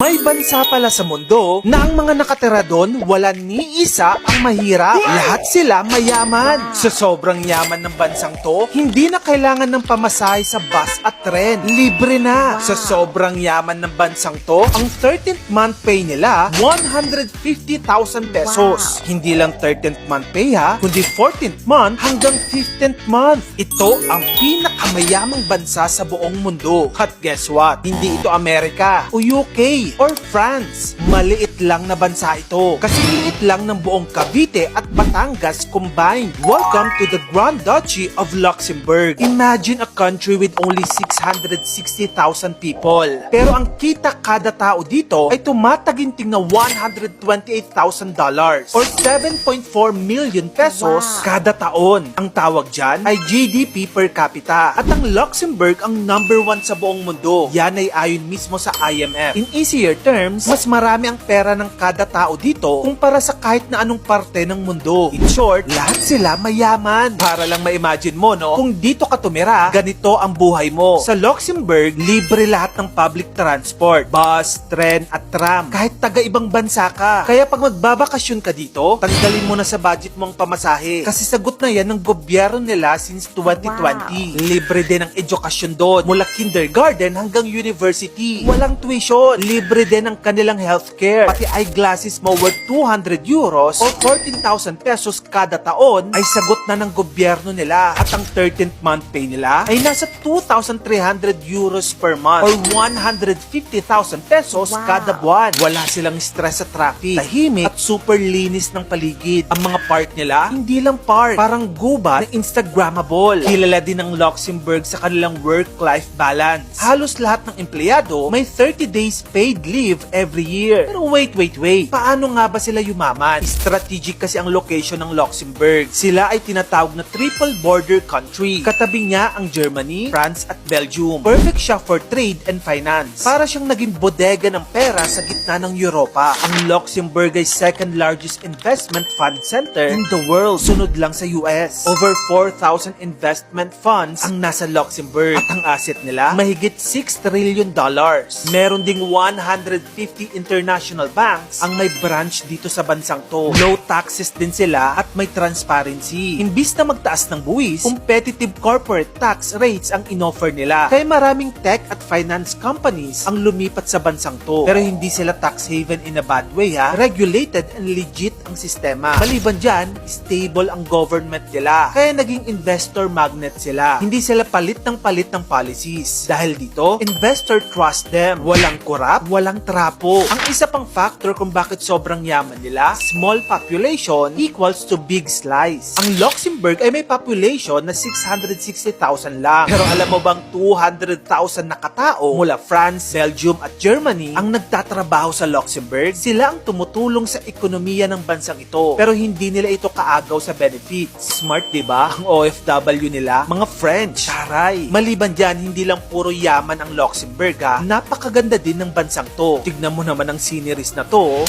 May bansa pala sa mundo na ang mga nakatira doon wala ni isa ang mahirap. Lahat sila mayaman. Sa sobrang yaman ng bansang to, hindi na kailangan ng pamasahe sa bus at tren. Libre na. Sa sobrang yaman ng bansang to, ang 13th month pay nila, 150,000 pesos. Hindi lang 13th month pay ha, kundi 14th month hanggang 15th month. Ito ang pinakamayamang bansa sa buong mundo. At guess what? Hindi ito Amerika o UK or France. Maliit lang na bansa ito. Kasi liit lang ng buong Cavite at Batangas combined. Welcome to the Grand Duchy of Luxembourg. Imagine a country with only 660,000 people. Pero ang kita kada tao dito ay tumataginting na $128,000 or 7.4 million pesos kada taon. Ang tawag dyan ay GDP per capita. At ang Luxembourg ang number 1 sa buong mundo. Yan ay ayon mismo sa IMF. In easier terms, mas marami ang pera ng kada tao dito kumpara sa kahit na anong parte ng mundo. In short, lahat sila mayaman. Para lang ma-imagine mo, no? Kung dito ka tumira, ganito ang buhay mo. Sa Luxembourg, libre lahat ng public transport. Bus, tren, at tram. Kahit taga-ibang bansa ka. Kaya pag magbabakasyon ka dito, tanggalin mo na sa budget mo ang pamasahe. Kasi sagot na yan ng gobyerno nila since 2020. Libre din ang edukasyon doon. Mula kindergarten hanggang university. Walang tuition. Libre din ang kanilang healthcare. Pati eyeglasses mo worth 200 euros o 14,000 pesos kada taon ay sagot na ng gobyerno nila. At ang 13th month pay nila ay nasa 2,300 euros per month or 150,000 pesos kada buwan. Wala silang stress sa traffic. Tahimik at super linis ng paligid. Ang mga park nila, hindi lang park. Parang gubat na Instagrammable. Kilala din ng Luxembourg sa kanilang work-life balance. Halos lahat ng empleyado may 30 days paid leave every year. Pero wait. Paano nga ba sila yumaman? Strategic kasi ang location ng Luxembourg. Sila ay tinatawag na triple border country. Katabi niya ang Germany, France at Belgium. Perfect siya for trade and finance. Para siyang naging bodega ng pera sa gitna ng Europa. Ang Luxembourg ay second largest investment fund center in the world. Sunod lang sa US. Over 4,000 investment funds ang nasa Luxembourg. At ang asset nila, mahigit $6 trillion. Meron ding 150 international banks ang may branch dito sa bansang to. Low taxes din sila at may transparency. Imbis na magtaas ng buwis, competitive corporate tax rates ang inoffer nila. Kaya maraming tech at finance companies ang lumipat sa bansang to. Pero hindi sila tax haven in a bad way ha. Regulated and legit ang sistema. Maliban dyan, stable ang government nila. Kaya naging investor magnet sila. Hindi sila palit ng policies. Dahil dito, investor trust them. Walang corrupt, walang trapo. Ang isa pang factor kung bakit sobrang yaman nila, small population equals to big slice. Ang Luxembourg ay may population na 660,000 lang. Pero alam mo bang 200,000 na katao mula France, Belgium at Germany ang nagtatrabaho sa Luxembourg? Sila ang tumutulong sa ekonomiya ng bansang ito. Pero hindi nila ito kaagaw sa benefits. Smart, diba? Ang OFW nila, mga French. Taray. Maliban dyan, hindi lang puro yaman ang Luxembourg ha. Napakaganda din ng bansang to. Tignan mo naman ang sceneries na to.